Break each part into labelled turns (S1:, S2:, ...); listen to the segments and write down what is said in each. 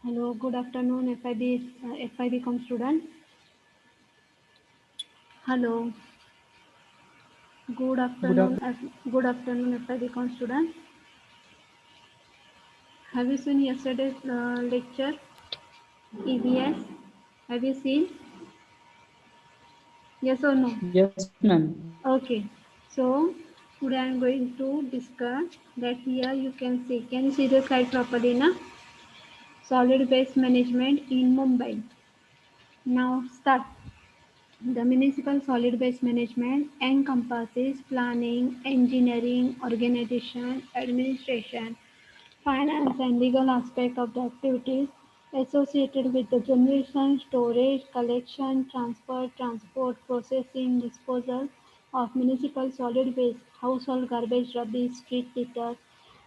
S1: Hello, good afternoon, FIB student. Hello, good
S2: Good
S1: afternoon,
S2: afternoon.
S1: good afternoon, FIB student. Have you seen yesterday's lecture, EVS? Have you seen? Yes or no?
S2: Yes, ma'am.
S1: Okay. So today I am going to discuss that here you can see. Can you see the slide properly, na? Solid waste management in Mumbai. Now start. The municipal solid waste management encompasses planning, engineering, organization, administration, finance, and legal aspect of the activities associated with the generation, storage, collection, transfer, transport, processing, disposal of municipal solid waste, household garbage, rubbish, street litter,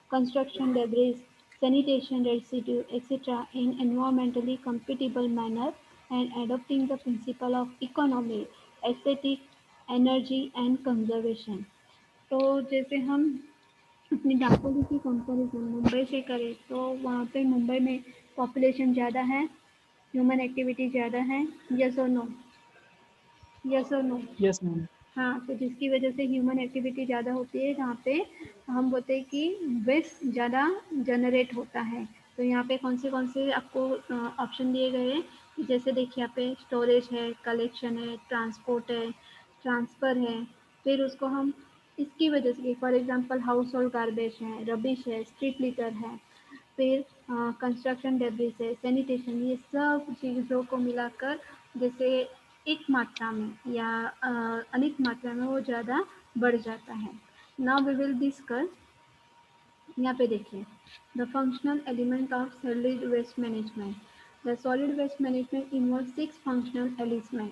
S1: construction debris, sanitation residue, etc. in environmentally compatible manner and adopting the principle of economy, aesthetic, energy and conservation. तो जैसे हम अपनी दापोली की comparison Mumbai से करें तो वहाँ पे मुंबई में पॉपुलेशन ज़्यादा है, ह्यूमन एक्टिविटी ज़्यादा है, यस और नो, यस और नो।
S2: Yes, ma'am.
S1: हाँ, तो जिसकी वजह से ह्यूमन एक्टिविटी ज़्यादा होती है जहाँ पे हम बोलते हैं कि वेस्ट ज़्यादा जनरेट होता है। तो यहाँ पे कौन से आपको ऑप्शन दिए गए हैं, जैसे देखिए यहाँ पे स्टोरेज है, कलेक्शन है, ट्रांसपोर्ट है, ट्रांसफ़र है, फिर उसको हम इसकी वजह से for example house hold garbage है, रबिश है, स्ट्रीट लिटर है, फिर कंस्ट्रक्शन डेब्रिस है, सैनिटेशन, ये सब चीज़ों को मिलाकर जैसे एक मात्रा में या अनेक मात्रा में वो ज़्यादा बढ़ जाता है। नाउ वी विल डिस्कस, यहाँ पे देखिए the functional element of solid waste management. The solid waste management involve 6 functional element.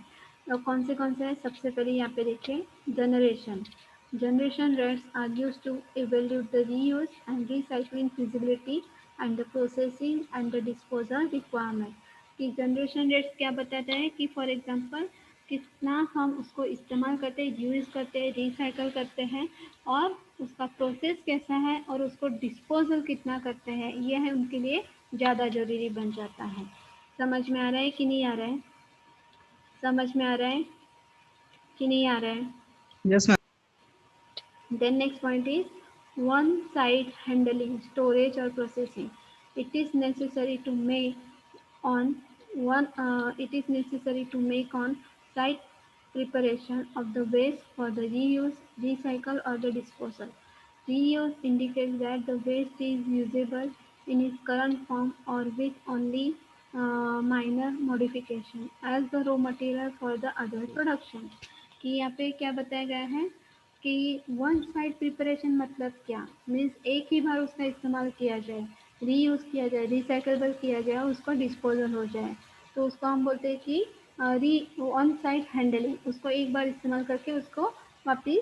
S1: तो कौन से हैं? सबसे पहले यहाँ पे देखिए generation. Generation rates are used to evaluate the reuse and recycling feasibility and the processing and the disposal requirement. कि जनरेशन रेट्स क्या बताता है कि फॉर एग्जांपल कितना हम उसको इस्तेमाल करते हैं, यूज़ करते हैं, रिसाइकल करते हैं और उसका प्रोसेस कैसा है और उसको डिस्पोजल कितना करते हैं, ये है उनके लिए ज़्यादा ज़रूरी बन जाता है। समझ में आ रहा है कि नहीं आ रहा है? समझ में आ रहा है कि नहीं आ रहा है?
S2: Yes, ma'am.
S1: Then next point is one-side handling, storage or processing. It is necessary to make it is necessary to make on-site preparation of the waste for the reuse, recycle or the disposal. Reuse indicates that the waste is usable in its current form or with only minor modification as the raw material for the other production. कि यहाँ पे क्या बताया गया है कि one side preparation मतलब क्या मीन्स एक ही बार उसका इस्तेमाल किया जाए, रीयूज़ किया जाए, रिसाइकेबल किया जाए और उसका डिस्पोजल हो जाए, तो उसको हम बोलते हैं कि री ऑन साइड हैंडलिंग। उसको एक बार इस्तेमाल करके उसको वापस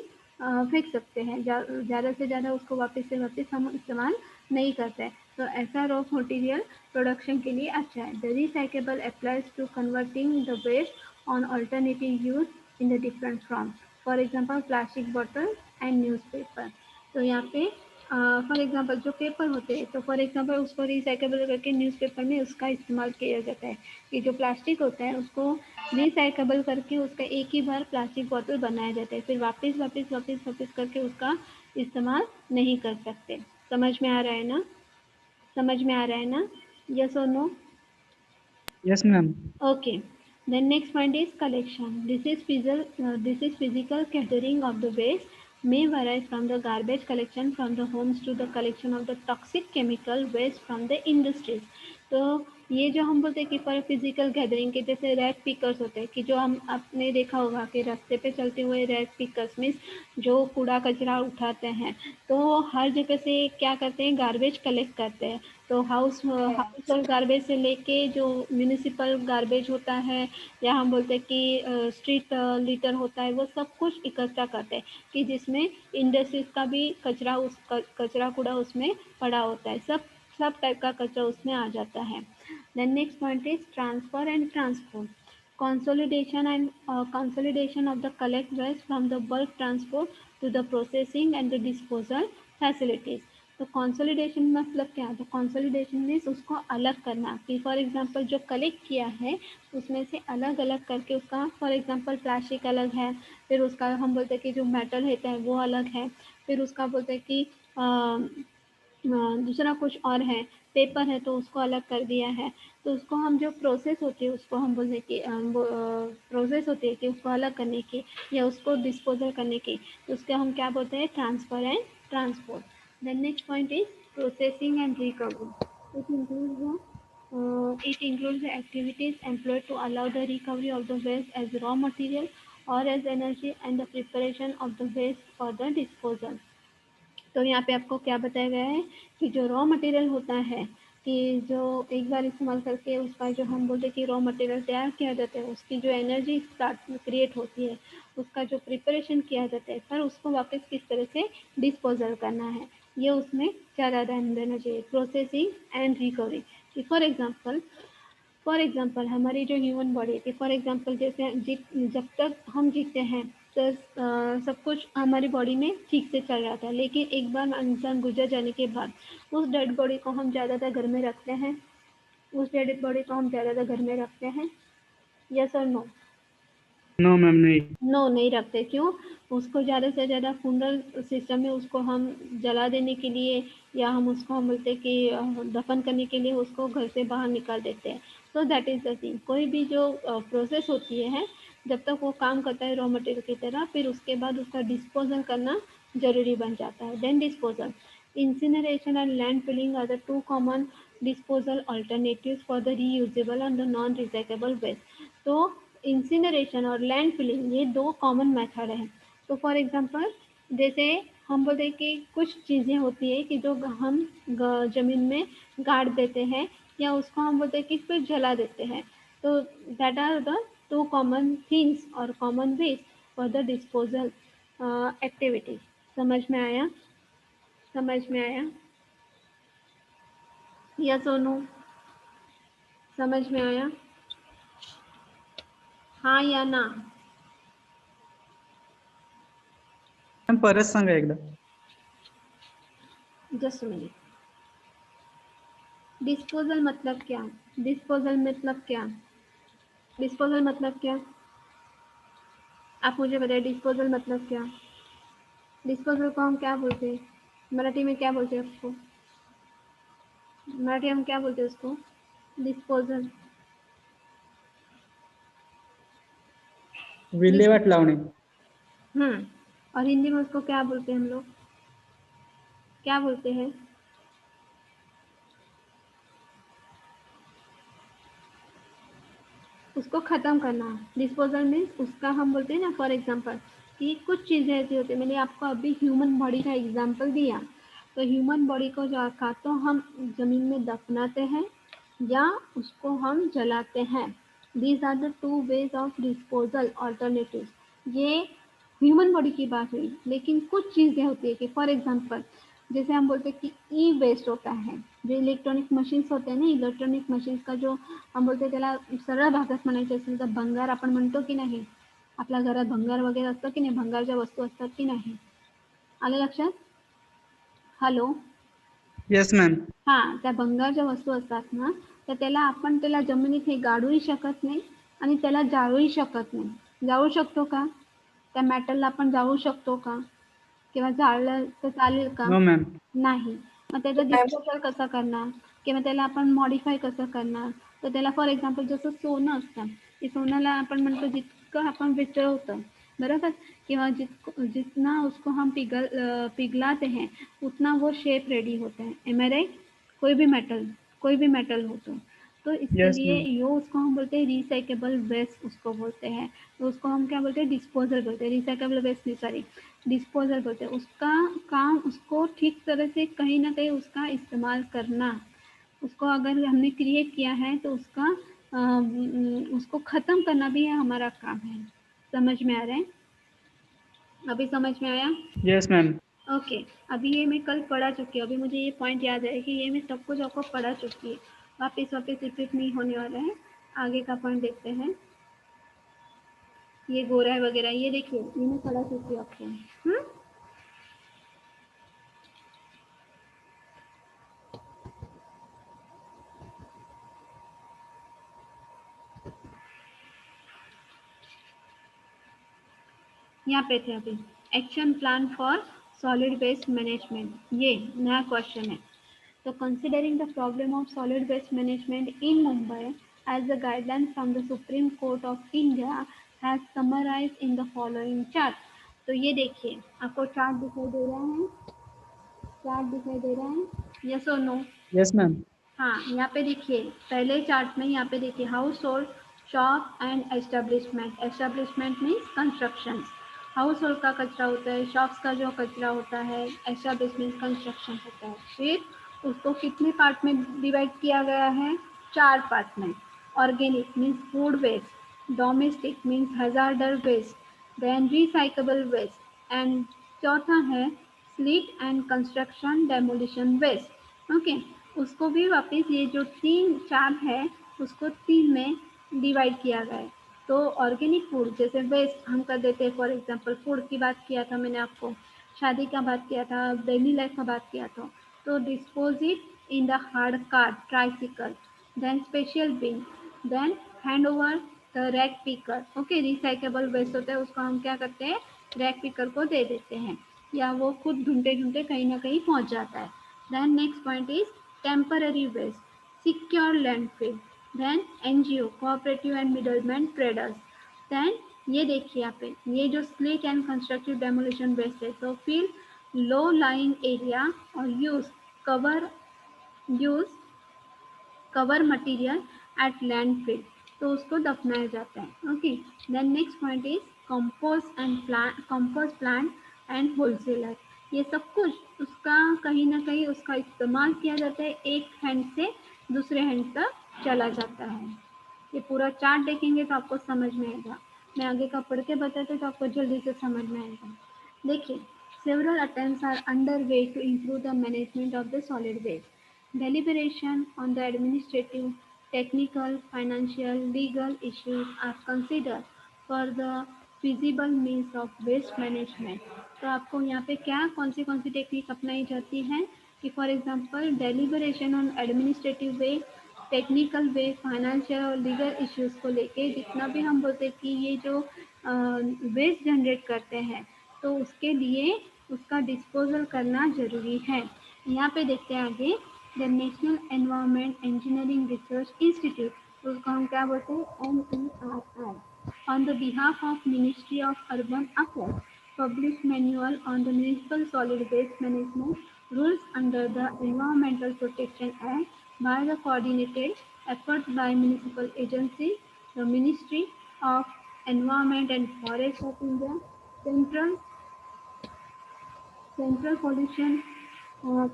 S1: फेंक सकते हैं, ज़्यादा से ज़्यादा उसको वापस से वापस हम इस्तेमाल नहीं करते हैं, तो ऐसा रॉ मटेरियल प्रोडक्शन के लिए अच्छा है। The recyclable applies to converting the waste on alternative use in the different form, for example plastic bottle and newspaper. तो यहाँ पे फॉर एग्जांपल जो पेपर होते हैं, तो फॉर एग्जांपल उसको रिसाइकेबल करके न्यूज़पेपर में उसका इस्तेमाल किया जाता है। ये जो प्लास्टिक होता है उसको रिसाइकेबल करके उसका एक ही बार प्लास्टिक बॉटल बनाया जाता है, फिर वापस करके उसका इस्तेमाल नहीं कर सकते। समझ में आ रहा है ना? समझ में आ रहा है ना? यस और no?
S2: Yes, ma'am.
S1: Okay. Then next point is collection. This is physical gathering of the waste may vary from the garbage collection from the homes to the collection of the toxic chemical waste from the industries. तो ये जो हम बोलते हैं कि for physical gathering के जैसे rag pickers होते हैं कि जो हम आपने देखा होगा कि रास्ते पे चलते हुए रैक पिकर्स मीन्स जो कूड़ा कचरा उठाते हैं, तो हर जगह से क्या करते हैं, गार्बेज कलेक्ट करते हैं। तो हाउस होल्ड गार्बेज से लेके जो म्यूनिसिपल गार्बेज होता है या हम बोलते हैं कि स्ट्रीट लिटर होता है, वो सब कुछ इकट्ठा करते हैं कि जिसमें इंडस्ट्रीज का भी कचरा कचरा कूड़ा उसमें पड़ा होता है, सब टाइप का कचरा उसमें आ जाता है। Then next point is transfer and transport. Consolidation of the collect waste from the bulk transport to the processing and the disposal facilities. तो कंसोलिडेशन मतलब क्या है? तो कंसोलिडेशन मीन्स उसको अलग करना, कि फॉर एग्जांपल जो कलेक्ट किया है उसमें से अलग अलग करके उसका, फॉर एग्जांपल प्लास्टिक अलग है, फिर उसका हम बोलते हैं कि जो मेटल होता है वो अलग है, फिर उसका बोलते हैं कि दूसरा कुछ और है, पेपर है तो उसको अलग कर दिया है। तो उसको हम जो प्रोसेस होती है उसको हम बोलते हैं कि प्रोसेस होती है कि उसको अलग करने की या उसको डिस्पोजल करने की, तो उसके हम क्या बोलते हैं? Transfer and transport. The next point is processing and recovery. It includes the activities employed to allow the recovery of the waste as raw material or as energy and the preparation of the waste for the disposal. तो यहाँ पे आपको क्या बताया गया है कि जो रॉ मटेरियल होता है, कि जो एक बार इस्तेमाल करके उसका जो हम बोलते हैं कि रॉ मटेरियल तैयार किया जाता है, उसकी जो एनर्जी स्टार्ट क्रिएट होती है, उसका जो प्रिपरेशन किया जाता है, फिर उसको वापस किस तरह से डिस्पोजल करना है, ये उसमें ज़्यादा ध्यान देना चाहिए। Processing and recovery, for example हमारी जो ह्यूमन बॉडी थी, फॉर एग्जांपल जैसे जब तक हम जीते हैं तो सब कुछ हमारी बॉडी में ठीक से चल रहा था, लेकिन एक बार इंसान गुजर जाने के बाद उस डेड बॉडी को हम ज़्यादातर घर में रखते हैं, उस डेड बॉडी को हम ज़्यादातर घर में रखते हैं, यस और नो?
S2: नो मैम, नहीं।
S1: नो, नहीं रखते। क्यों? उसको ज़्यादा से ज़्यादा फ्यूनरल सिस्टम में उसको हम जला देने के लिए, या हम उसको हम बोलते हैं कि दफन करने के लिए उसको घर से बाहर निकाल देते हैं। So that is the thing. कोई भी जो प्रोसेस होती है, जब तक वो काम करता है रॉ मटेरियल की तरह, फिर उसके बाद उसका डिस्पोजल करना ज़रूरी बन जाता है। Then disposal, incineration and landfilling are the two common disposal alternatives for the reusable and the non recyclable waste. तो इंसिनरेशन और लैंड फिलिंग ये दो कॉमन मेथड है। तो फॉर एग्जांपल जैसे हम बोलते हैं कि कुछ चीज़ें होती है कि जो हम ज़मीन में गाड़ देते हैं, या उसको हम बोलते हैं कि फिर जला देते हैं। तो that are the two common things और common ways for the disposal activities. समझ में आया? समझ में आया? यस और नो? समझ में आया? हाँ या ना?
S2: मैम परत सांगा एकदा.
S1: Just minute. डिस्पोजल मतलब क्या? डिस्पोजल मतलब क्या? डिस्पोजल मतलब क्या? आप मुझे बताइए, डिस्पोजल मतलब क्या? डिस्पोजल को हम क्या बोलते हैं? मराठी में क्या बोलते हैं उसको? मराठी हम क्या बोलते हैं उसको? डिस्पोजल। डिस
S2: विल्हेवाट लावणे.
S1: और हिंदी में उसको क्या बोलते हैं हम लोग? क्या बोलते हैं? उसको ख़त्म करना। डिस्पोजल मीन्स उसका हम बोलते हैं ना, फॉर एग्जांपल कि कुछ चीज़ें ऐसी होती है, मैंने आपको अभी ह्यूमन बॉडी का एग्जांपल दिया, तो ह्यूमन बॉडी को जो का तो हम ज़मीन में दफनाते हैं या उसको हम जलाते हैं। These are the two ways of disposal alternative. ये ह्यूमन बॉडी की बात हुई, लेकिन कुछ चीज़ें होती है कि फॉर एग्जांपल जैसे हम बोलते हैं कि ई वेस्ट होता है, जो इलेक्ट्रॉनिक मशीन्स होते हैं ना, इलेक्ट्रॉनिक मशीन्स का जो हम बोलतो त्याला सरळ भाषेत म्हणायचं असेल तर भंगार आपण म्हणतो की नाही? आपल्या घरात भंगार वगैरे असतं की नाही? भंगारच्या वस्तू असतात की नाही? आलं लक्षात? हॅलो?
S2: Yes ma'am.
S1: हां, त्या भंगारच्या वस्तू असतात ना, तर त्याला जमिनीत हे गाडूही शकत नाही आणि त्याला जाळूही शकत नाही. जाळू शकतो का? त्या मेटलला आपण जाळू शकतो का? किंवा जाळलं तर चालेल का?
S2: No ma'am.
S1: नाही. मग त्याचा डिस्पोजल कसा करणार? किंवा त्याला आपण मॉडिफाय कसं करणार? तर त्याला फॉर एक्झाम्पल जसं सोनं असतं, की सोन्याला आपण म्हणतो जितकं आपण वितळवतो, बराबर? किंवा जितना उसको हम पिघलाते हैं, उतना वो शेप रेडी होता है। एम आई राइट? कोई भी मेटल हो तो इसके
S2: येस
S1: लिए
S2: मॅम.
S1: यो उसको हम बोलते हैं रिसाइकेबल वेस्ट उसको बोलते हैं। तो उसको हम क्या बोलते हैं? डिस्पोजल बोलते हैं। रिसाइकेबल वेस्ट नहीं, सॉरी, डिस्पोजल बोलते हैं। उसका काम उसको ठीक तरह से कहीं ना कहीं उसका इस्तेमाल करना, उसको अगर हमने क्रिएट किया है तो उसको ख़त्म करना भी है हमारा काम है। समझ में आ रहा है? अभी समझ में आया?
S2: Yes ma'am.
S1: ओके। अभी ये मैं कल पढ़ा चुकी हूँ, अभी मुझे ये पॉइंट याद है कि ये मैं सब कुछ आपको पढ़ा चुकी है, वापस वापस रिपीट नहीं होने वाला है। आगे का पॉइंट देखते हैं। ये गोरा है वगैरह, ये देखिए ये मैं पढ़ा चुकी हूँ आपको। यहाँ पे थे अभी, action plan for solid waste management, ये नया क्वेश्चन है। तो considering the problem of solid waste management in Mumbai as the guidelines from the Supreme Court of India has summarized in the following chart। तो ये देखिए आपको chart दिखाई दे रहा है, चार्ट दिखाई दे रहा है, यस और नो?
S2: Yes, ma'am.
S1: हाँ, यहाँ पे देखिए पहले चार्ट में, यहाँ पे देखिए house hold, shop and establishment. Establishment means construction. House hold का कचरा होता है, शॉप्स का जो कचरा होता है, एस्टेब्लिशमेंट कंस्ट्रक्शन होता है। फिर उसको कितने पार्ट में डिवाइड किया गया है? 4 पार्ट में। Organic means food waste, domestic means hazardous waste, then recyclable waste, and चौथा है sleet and construction demolition waste. Okay, उसको भी वापस ये जो 3 4 है उसको 3 में डिवाइड किया गया है। तो ऑर्गेनिक फूड जैसे वेस्ट हम कर देते हैं, फॉर एग्जांपल फूड की बात किया था मैंने आपको, शादी का बात किया था, डेली लाइफ का बात किया था, तो dispose it in the hard cart tricycle, then special bin, then hand over the rag picker. Okay, recyclable waste होता है उसको हम क्या करते हैं, रैक पिकर को दे देते हैं, या वो खुद ढूंढते ढूंढते कहीं ना कहीं पहुंच जाता है। Then next point is temporary waste, secure landfill, then NGO, cooperative and middleman traders, then ये देखिए यहाँ पे ये जो silt and constructive demolition waste है, तो फिर लो लाइंग एरिया और use cover material at landfill, तो उसको दफनाया जाता है। Okay, then next point is compost plant and wholesaler. ये सब कुछ उसका कहीं ना कहीं उसका इस्तेमाल किया जाता है, एक हैंड से दूसरे हैंड तक चला जाता है। ये पूरा चार्ट देखेंगे तो आपको समझ में आएगा, मैं आगे का पढ़ के बताते तो आपको जल्दी से समझ में आएगा। देखिए, several attempts are underway to improve the management of the solid waste. Deliberation on the administrative, technical, financial, legal issues are considered for the feasible means of waste management। तो आपको यहाँ पे क्या कौन सी टेक्निक अपनाई जाती है कि for example deliberation on administrative way, technical way, financial और लीगल इश्यूज को लेके जितना भी हम बोलते हैं कि ये जो वेस्ट जनरेट करते हैं तो उसके लिए उसका डिस्पोजल करना ज़रूरी है। यहाँ पे देखते हैं आगे, the national environment engineering research institute, उसको हम क्या बोलते हैं, NERI, on the behalf of Ministry of Urban Affairs, published manual on the municipal solid waste management rules under the Environmental Protection Act by the coordinated efforts by municipal agencies, the Ministry of Environment and Forest of India, Central Pollution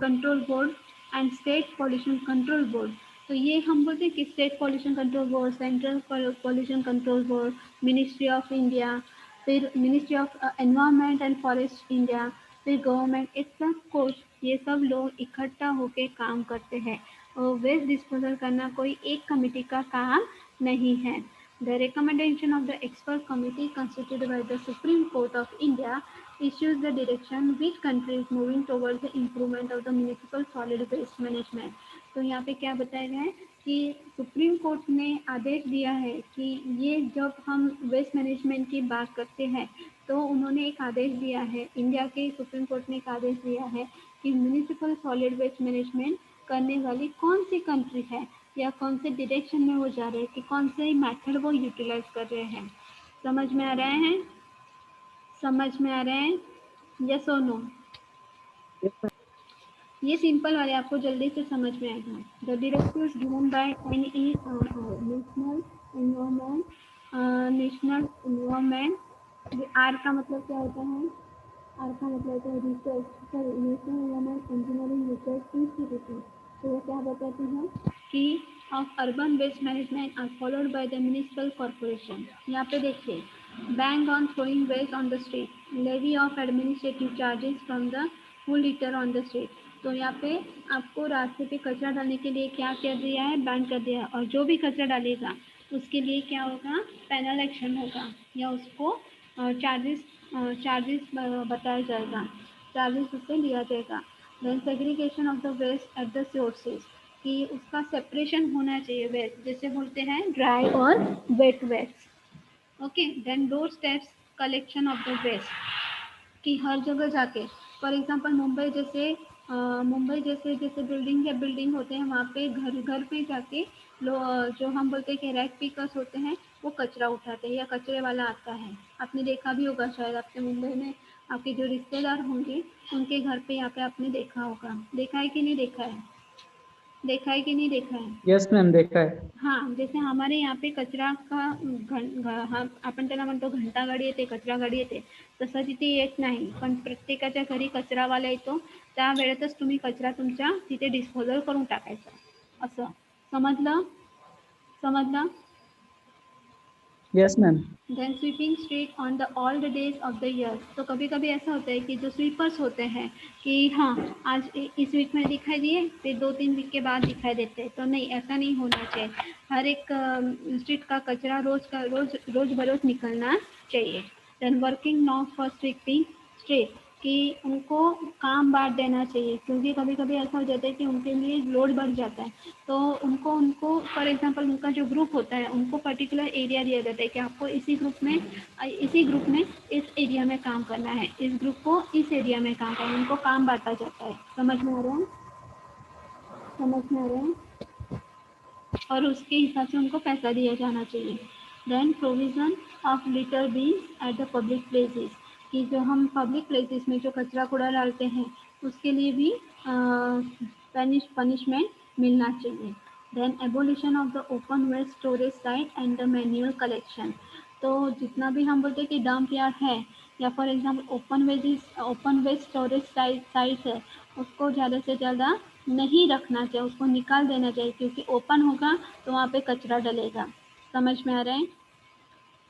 S1: control board and state pollution control board. तो ये हम बोलते हैं कि state pollution control board, central pollution control board, ministry of India, फिर ministry of environment and forest India, फिर government, इस सब कुछ ये सब लोग इकट्ठा होके काम करते हैं और वेस्ट डिस्पोजल करना कोई एक कमेटी का काम नहीं है। The recommendation of the expert committee constituted by the Supreme Court of India issues the direction which country is moving towards the improvement of the municipal solid waste management। तो यहाँ पे क्या बताया गया है कि सुप्रीम कोर्ट ने आदेश दिया है कि ये जब हम वेस्ट मैनेजमेंट की बात करते हैं तो उन्होंने एक आदेश दिया है, इंडिया के सुप्रीम कोर्ट ने एक आदेश दिया है कि म्यूनिसिपल सॉलिड वेस्ट मैनेजमेंट करने वाली कौन सी कंट्री है या कौन से डायरेक्शन में वो जा रहे हैं कि कौन से मेथड वो यूटिलाइज कर रहे हैं। समझ में आ रहे हैं? समझ में आ रहे हैं? यस और नो?
S2: Yes, ma'am.
S1: ये सिंपल वाले आपको जल्दी से समझ में आएगा। The directives given by NERI, national environment, R का मतलब क्या होता है? आर का मतलब होता है research, sorry, national environment engineering research institute. तो वो क्या बताते हैं कि of urban waste management are followed by the municipal corporation. यहाँ पे देखिए, ban on throwing waste on the street, levy of administrative charges from the full litter on the street. तो यहाँ पे आपको रास्ते पे कचरा डालने के लिए क्या कर दिया है, बैन कर दिया है, और जो भी कचरा डालेगा उसके लिए क्या होगा, पेनल एक्शन होगा या उसको चार्जेस बताया जाएगा, चार्जेस उससे लिया जाएगा। Then segregation of the waste at the sources, कि उसका सेपरेशन होना चाहिए वेस्ट, जैसे बोलते हैं ड्राई और wet waste. Okay, then door steps collection of the waste कि हर जगह जाके, फॉर एग्जांपल मुंबई जैसे जैसे बिल्डिंग होते हैं, वहाँ पे घर घर पे जाके जो हम बोलते हैं कि रैक पिकर्स होते हैं, वो कचरा उठाते हैं या कचरे वाला आता है। आपने देखा भी होगा शायद, आपके मुंबई में आपके जो रिश्तेदार होंगे उनके घर पे यहाँ पे आपने देखा होगा। देखा है कि नहीं देखा है? देखा है कि नहीं देखा है?
S2: यस मैम, देखा है.
S1: हां, जैसे हमारे यहाँ पे कचरा का आपण त्याला म्हणतो घंटा गाडी येते, कचरा गाडी येते, तसं तिथे येत नाही. पण प्रत्येकाच्या घरी कचरावाला येतो. त्या वेळेतच तुम्ही कचरा तुमच्या तिथे डिस्पोजल करून टाकायचा. असं. समजलं? समजलं?
S2: Yes ma'am.
S1: Then sweeping street on the all the days of the year. तो कभी कभी ऐसा होता है कि जो स्वीपर्स होते हैं कि हाँ आज इस वीक में दिखाई दिए, फिर 2-3 वीक के बाद दिखाई देते हैं, तो नहीं, ऐसा नहीं होना चाहिए। हर एक स्ट्रीट का कचरा रोज बरोज निकलना चाहिए। Then working not for sweeping street कि उनको काम बांट देना चाहिए, क्योंकि कभी कभी ऐसा हो जाता है कि उनके लिए लोड बढ़ जाता है। तो उनको उनको फॉर एग्जांपल उनका जो ग्रुप होता है उनको पर्टिकुलर एरिया दिया जाता है कि आपको इसी ग्रुप में इस एरिया में काम करना है, इस ग्रुप को इस एरिया में काम करना है, उनको काम बांटा जाता है। समझ में आ रहा है? समझ में आ रहा है? और उसके हिसाब से उनको पैसा दिया जाना चाहिए। Then provision of litter bins at the public places कि जो हम पब्लिक प्लेसेस में जो कचरा कूड़ा डालते हैं उसके लिए भी पनिशमेंट मिलना चाहिए। Then abolition of the open waste storage site and the manual collection. तो जितना भी हम बोलते हैं कि डंप यार्ड है या for example open waste storage site है, उसको ज़्यादा से ज़्यादा नहीं रखना चाहिए, उसको निकाल देना चाहिए, क्योंकि ओपन होगा तो वहाँ पे कचरा डलेगा। समझ में आ रहा है?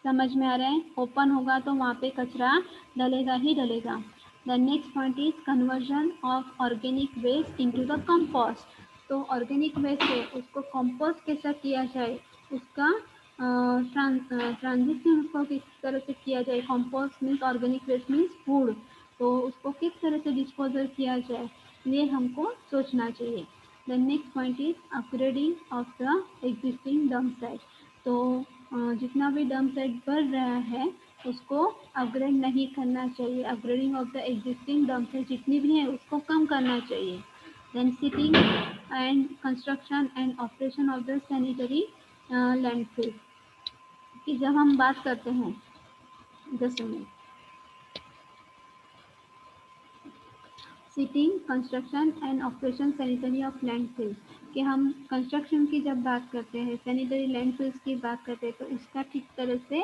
S1: समझ में आ रहा है? ओपन होगा तो वहाँ पे कचरा डलेगा ही डलेगा। The next point is conversion of organic waste into the compost. तो ऑर्गेनिक वेस्ट है उसको कंपोस्ट कैसा किया जाए, उसका ट्रांजिशन उसको किस तरह से किया जाए। Compost means organic waste means food, तो उसको किस तरह से डिस्पोजल किया जाए ये हमको सोचना चाहिए। The next point is upgrading of the existing dump site. तो जितना भी डंप साइट बढ़ रहा है उसको अपग्रेड नहीं करना चाहिए। Upgrading of the existing dump site जितनी भी है उसको कम करना चाहिए। Then siting and construction and operation of the sanitary landfill कि जब हम बात करते हैं, just minute, siting construction and operation sanitary of landfill कि हम कंस्ट्रक्शन की जब बात करते हैं, सैनिटरी लैंडफिल्स की बात करते हैं, तो उसका ठीक तरह से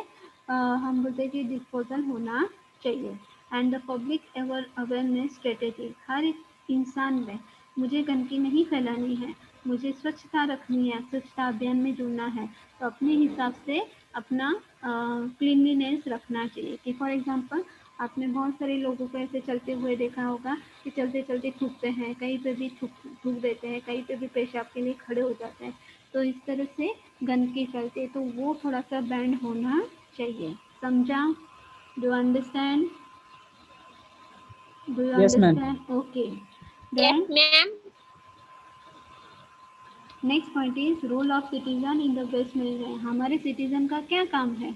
S1: हम बोलते हैं कि डिस्पोजल होना चाहिए। And the public awareness strategy, हर एक इंसान में मुझे गंदगी नहीं फैलानी है, मुझे स्वच्छता रखनी है, स्वच्छता अभियान में जुड़ना है, तो अपने हिसाब से अपना क्लीनलीनेस रखना चाहिए। कि फॉर एग्जांपल आपने बहुत सारे लोगों को ऐसे चलते हुए देखा होगा कि चलते चलते थूकते हैं, कहीं पे भी थूक देते हैं, कहीं पे भी पेशाब के लिए खड़े हो जाते हैं, तो इस तरह से गंदगी फैलती है, तो वो थोड़ा सा बैंड होना चाहिए। समझा? Do understand? Do you
S2: yes ma'am.
S1: Understand? Okay.
S3: Yes,
S1: then
S3: ma'am.
S1: Next point is role of citizen in the waste management. हमारे सिटीजन का क्या काम है?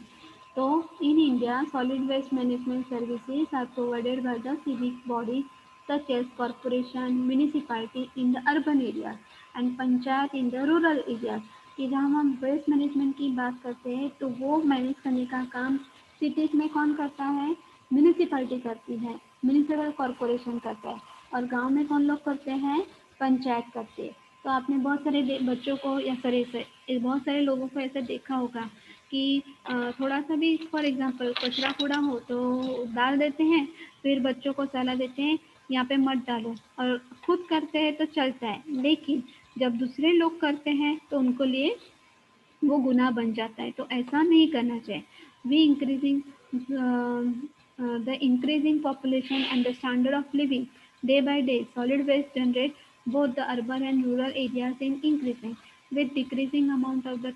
S1: तो in India solid waste management services are provided by the civic bodies such as corporation, municipality in the urban areas and panchayat in the rural areas। कि जहाँ हम waste management की बात करते हैं तो वो मैनेज करने का काम सिटीज में कौन करता है? म्यूनिसिपैलिटी करती है, म्यूनिसिपल कॉरपोरेशन करता है, और गांव में कौन लोग करते हैं? पंचायत करती है। तो आपने बहुत सारे बच्चों को या बहुत सारे लोगों को ऐसा देखा होगा कि थोड़ा सा भी फॉर एग्जांपल कचरा कूड़ा हो तो डाल देते हैं, फिर बच्चों को सलाह देते हैं यहाँ पे मत डालो, और खुद करते हैं तो चलता है, लेकिन जब दूसरे लोग करते हैं तो उनको लिए वो गुनाह बन जाता है। तो ऐसा नहीं करना चाहिए। We increasing the increasing population and the standard of living day by day, solid waste generate both the urban and rural areas in increasing, with decreasing amount of the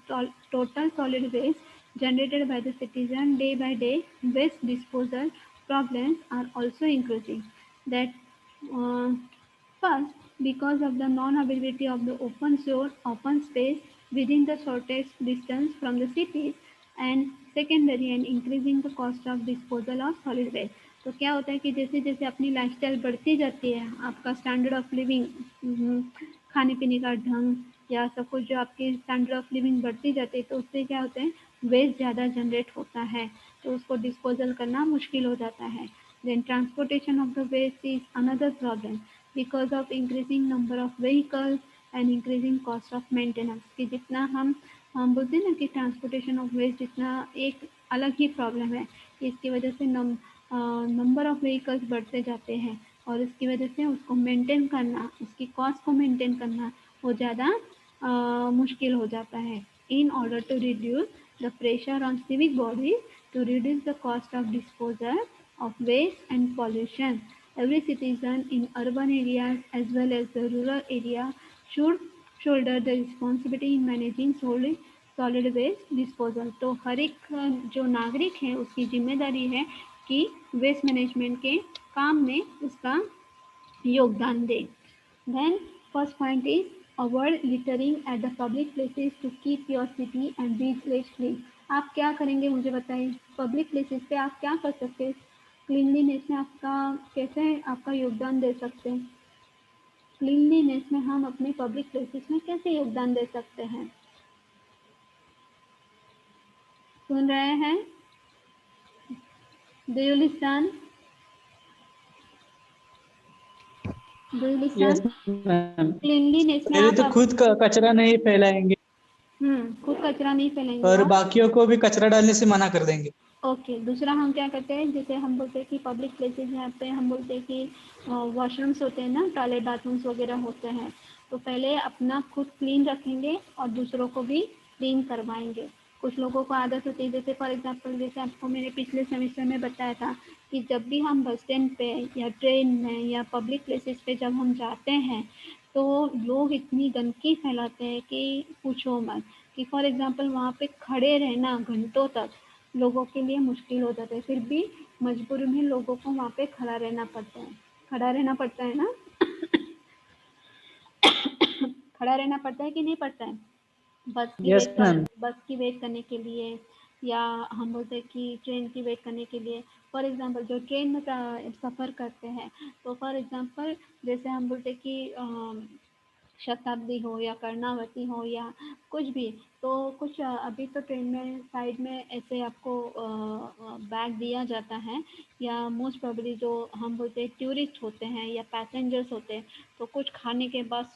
S1: total solid waste generated by the citizen day by day. Waste disposal problems are also increasing. That first, because of the non-availability of the open space within the shortest distance from the cities, and secondary and increasing the cost of disposal of solid waste. तो क्या होता है कि जैसे जैसे अपनी lifestyle बढ़ती जाती है, आपका स्टैंडर्ड ऑफ लिविंग, खाने पीने का ढंग या सब कुछ जो आपकी स्टैंडर्ड ऑफ लिविंग बढ़ती जाती है, तो उससे क्या होता है, वेस्ट ज़्यादा जनरेट होता है, तो उसको डिस्पोजल करना मुश्किल हो जाता है। Then transportation of the waste is another problem because of increasing number of vehicles and increasing cost of maintenance. कि जितना हम बोलते हैं ना कि ट्रांसपोर्टेशन ऑफ वेस्ट इतना एक अलग ही प्रॉब्लम है। इसकी वजह से नंबर ऑफ व्हीकल्स बढ़ते जाते हैं और इसकी वजह से उसको मेंटेन करना, उसकी कॉस्ट को मेंटेन करना वो ज़्यादा मुश्किल हो जाता है। In order to reduce the pressure on civic bodies to reduce the cost of disposal of waste and pollution. Every citizen in urban areas as well as the rural area should shoulder the responsibility in managing solid waste disposal. तो हर एक जो नागरिक है उसकी जिम्मेदारी है कि waste management के काम में उसका योगदान दे। Then first point is avoid littering at the public places to keep your city and beaches clean. आप क्या करेंगे मुझे बताइए, पब्लिक प्लेसेस पे आप क्या कर सकते हैं, क्लीनलीनेस में आपका कैसे आपका योगदान दे सकते हैं, क्लीनलीनेस में हम अपने पब्लिक प्लेसेस में कैसे योगदान दे सकते हैं। सुन रहे हैं? Do you listen? Do you listen?
S2: Yes ma'am.
S1: Cleanliness में
S2: पहले
S1: आप
S2: तो खुद कचरा नहीं फैलाएंगे
S1: खुद कचरा नहीं फैलाएंगे
S2: और
S1: आप।
S2: बाकियों को भी कचरा डालने से मना कर देंगे।
S1: ओके, दूसरा हम क्या करते हैं, जैसे हम बोलते हैं कि पब्लिक प्लेसेस यहाँ पे हम बोलते हैं कि वॉशरूम्स होते हैं ना, टॉयलेट बाथरूम्स वगैरह होते हैं, तो पहले अपना खुद क्लीन रखेंगे और दूसरों को भी क्लीन करवाएंगे। कुछ लोगों को आदत होती है, जैसे फॉर एग्जांपल जैसे आपको मैंने पिछले सेमेस्टर में बताया था कि जब भी हम बस स्टैंड पे या ट्रेन में या पब्लिक प्लेसेस पे जब हम जाते हैं तो लोग इतनी गंदगी फैलाते हैं कि पूछो मत। कि फॉर एग्जांपल वहाँ पे खड़े रहना घंटों तक लोगों के लिए मुश्किल हो जाता है, फिर भी मजबूरी में लोगों को वहाँ पे खड़ा रहना पड़ता है ना। खड़ा रहना पड़ता है कि नहीं पड़ता है,
S2: यस मैम।
S1: बस की वेट करने के लिए, या हम बोलते हैं कि ट्रेन की वेट करने के लिए। फॉर एग्जांपल जो ट्रेन में सफ़र करते हैं, तो फॉर एग्जांपल जैसे हम बोलते हैं कि शताब्दी हो या कर्णावती हो या कुछ भी, तो कुछ अभी तो ट्रेन में साइड में ऐसे आपको बैग दिया जाता है, या मोस्ट प्रोबेबली जो हम बोलते हैं टूरिस्ट होते हैं या पैसेंजर्स होते हैं, तो कुछ खाने के बाद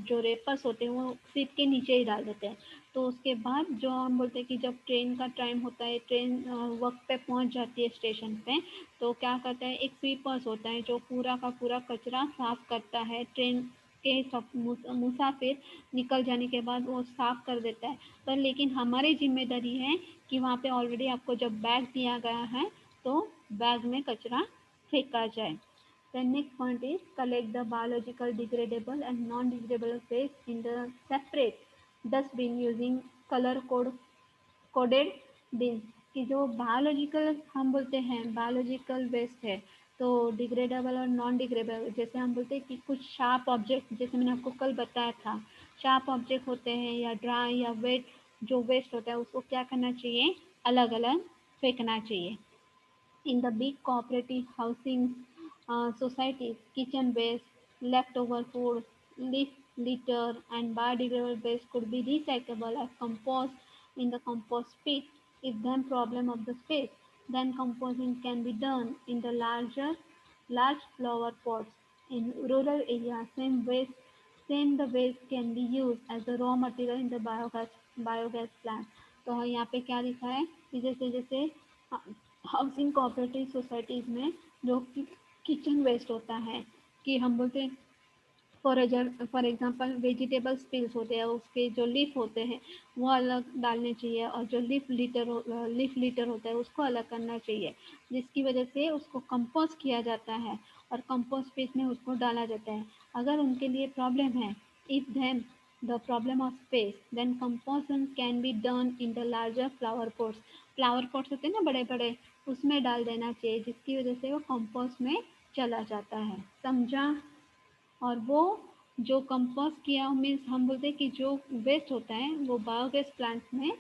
S1: जो रेपर्स होते हैं वो सीट के नीचे ही डाल देते हैं। तो उसके बाद जो हम बोलते हैं कि जब ट्रेन का टाइम होता है, ट्रेन वक्त पे पहुंच जाती है स्टेशन पे, तो क्या करता है, एक स्वीपर्स होता है जो पूरा का पूरा कचरा साफ करता है, ट्रेन के सब मुसाफिर निकल जाने के बाद वो साफ कर देता है। पर लेकिन हमारी जिम्मेदारी है कि वहाँ पे ऑलरेडी आपको जब बैग दिया गया है तो बैग में कचरा फेंका जाए। The next point is collect the biological degradable and non-degradable waste in the separate dustbin using color coded bin. कि जो बायोलॉजिकल हम बोलते हैं बायोलॉजिकल वेस्ट है, तो डिग्रेडेबल और नॉन डिग्रेडेबल, जैसे हम बोलते हैं कि कुछ शार्प ऑब्जेक्ट, जैसे मैंने आपको कल बताया था, शार्प ऑब्जेक्ट होते हैं या ड्राई या वेट जो वेस्ट होता है उसको क्या करना चाहिए, अलग अलग फेंकना चाहिए। In the big cooperative housing societies, kitchen waste, leftover food, leaf litter, and biodegradable waste could be recyclable as compost in the compost pit. If then problem of the space, then composting can be done in the large flower pots. In rural areas, same the waste can be used as a raw material in the biogas plant. तो यहाँ पे क्या लिखा है कि जैसे जैसे housing cooperative societies में जो किचन वेस्ट होता है, कि हम बोलते हैं फॉर एग्जांपल वेजिटेबल स्पिल्स होते हैं, उसके जो लीफ होते हैं वो अलग डालने चाहिए, और जो लीफ लिटर होता है उसको अलग करना चाहिए, जिसकी वजह से उसको कंपोस्ट किया जाता है और कंपोस्ट पीट में उसको डाला जाता है। अगर उनके लिए प्रॉब्लम है, if them the problem of space, then composition can be done in the larger flower pots होते हैं ना बड़े बड़े, उसमें डाल देना चाहिए, जिसकी वजह से वो कंपोस्ट में चला जाता है। समझा? और वो जो कंपोस्ट मीन्स हम बोलते हैं कि जो वेस्ट होता है वो बायोगैस प्लांट में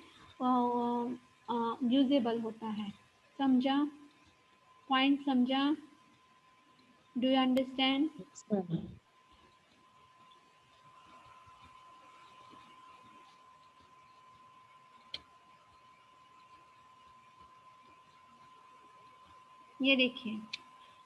S1: यूजेबल होता है। समझा? पॉइंट समझा? Do you understand?
S2: Yes, ma'am.
S1: ये देखिए,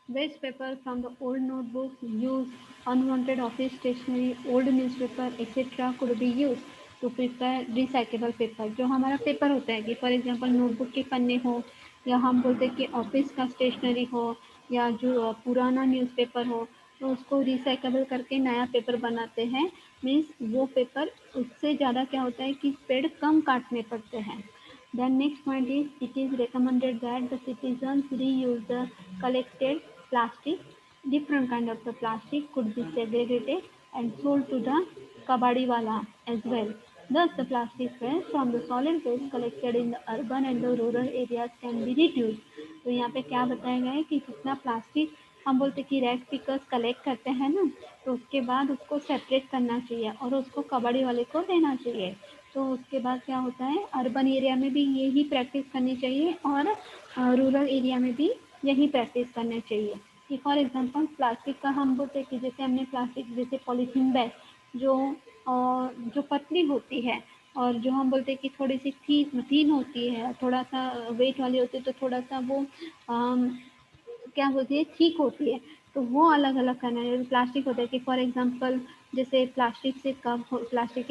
S1: waste paper from the old notebook use unwanted office stationery old newspaper etcetera could be use to prepare recyclable paper. जो हमारा पेपर होता है कि फॉर एग्जांपल नोटबुक के पन्ने हो, या हम बोलते हैं कि ऑफिस का स्टेशनरी हो, या जो पुराना न्यूज़पेपर हो, तो उसको रिसाइकेबल करके नया पेपर बनाते हैं। मीन्स वो पेपर उससे ज़्यादा क्या होता है कि पेड़ कम काटने पड़ते हैं। Then next point is it is recommended that the citizens reuse the collected plastic. Different kind of the plastic could be segregated and sold to the kabadiwala as well. Thus, the plastic waste from the solid waste collected in the urban and the rural areas can be reduced. तो यहाँ पे क्या बताया गया है कि जितना plastic हम बोलते कि रेड पिकर्स कलेक्ट करते हैं ना, तो उसके बाद उसको सेपरेट करना चाहिए और उसको कबाड़ी वाले को देना चाहिए। तो उसके बाद क्या होता है, अर्बन एरिया में भी यही प्रैक्टिस करनी चाहिए और रूरल एरिया में भी यही प्रैक्टिस करना चाहिए। कि फॉर एग्जांपल प्लास्टिक का हम बोलते हैं कि जैसे हमने प्लास्टिक जैसे पॉलीथीन बैग जो जो पतली होती है और जो हम बोलते हैं कि थोड़ी सी थीन होती है, थोड़ा सा वेट वाली होती है, तो थोड़ा सा वो क्या होती है, ठीक होती है, तो वो अलग अलग करना है। प्लास्टिक होता है कि फॉर एग्जांपल जैसे प्लास्टिक के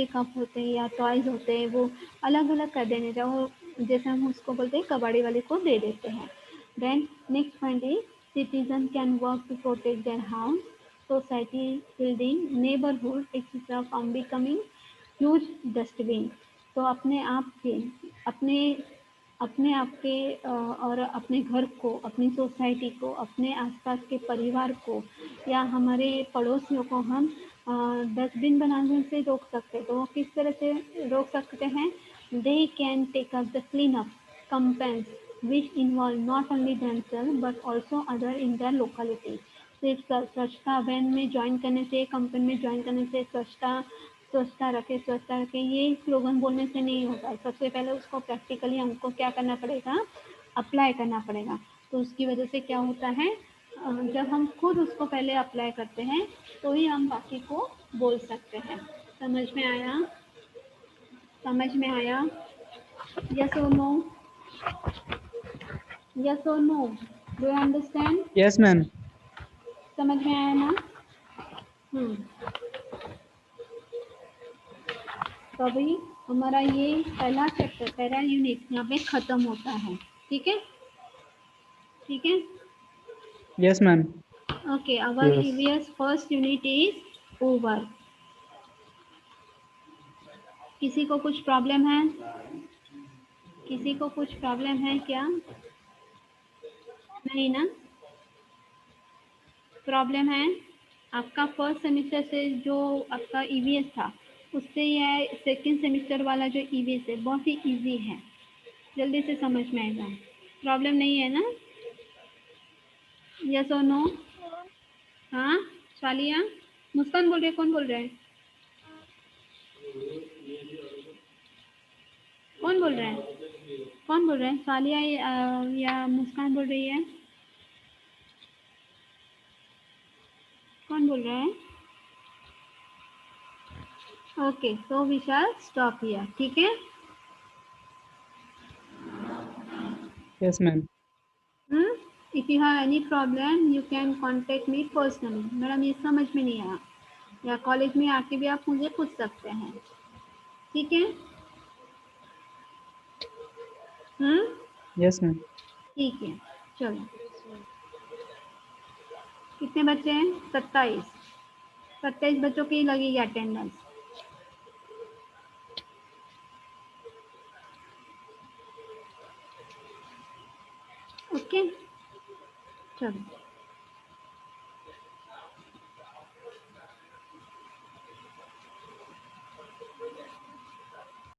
S1: कप होते हैं या टॉयज होते हैं, वो अलग अलग कर देने चाहिए, जैसे हम उसको बोलते हैं कबाड़ी वाले को दे देते हैं। Then next point is citizen can work to protect their house, society, building, neighbourhood etcetera from becoming huge dustbin. तो अपने आप के अपने अपने आप के और अपने घर को, अपनी सोसाइटी को, अपने आसपास के परिवार को या हमारे पड़ोसियों को हम डस्टबिन बनाने से रोक सकते हैं। तो वो किस तरह से रोक सकते हैं? They can take up the clean up campaigns which involve not only themselves but also other in their locality। सिर्फ स्वच्छता अभियान में ज्वाइन करने से, कंपेन में ज्वाइन करने से स्वच्छता रखे ये स्लोगन बोलने से नहीं होगा। सबसे पहले उसको प्रैक्टिकली हमको क्या करना पड़ेगा? अप्लाई करना पड़ेगा। तो उसकी वजह से क्या होता है, जब हम खुद उसको पहले अप्लाई करते हैं तो ही हम बाकी को बोल सकते हैं। समझ में आया? समझ में आया? यस और नो? यस और no? Do you understand?
S2: Yes, ma'am.
S1: समझ में आया ना? हम्म। तो अभी हमारा ये पहला चैप्टर, पहला यूनिट यहाँ पे खत्म होता है। ठीक है? ठीक है?
S2: Yes, ma'am.
S1: Okay, our
S3: Yes.
S1: EVS first unit is over. किसी को कुछ प्रॉब्लम है? किसी को कुछ प्रॉब्लम है क्या? नहीं ना? प्रॉब्लम है? आपका फर्स्ट सेमेस्टर से जो आपका ईवीएस था उससे यह सेकंड सेमेस्टर वाला जो ईवीएस है बहुत ही इजी है, जल्दी से समझ में आएगा। प्रॉब्लम नहीं है ना? यस और नो? हाँ, सालिया? मुस्कान बोल रहे, कौन बोल रहा है? कौन बोल रहा है? कौन बोल रहा है? सालिया या मुस्कान बोल रही है? कौन बोल रहा है? Okay, so we shall stop here. ठीक है?
S2: Yes, ma'am.
S1: If you have any problem you can contact me personally. Madam ये समझ में नहीं आया, या कॉलेज में आके भी आप मुझे पूछ सकते हैं। ठीक है? हम्म।
S2: Yes, ma'am.
S1: ठीक है, चलो। कितने बच्चे हैं? 27। 27 बच्चों की लगेगी अटेंडेंस। ओके, चलो।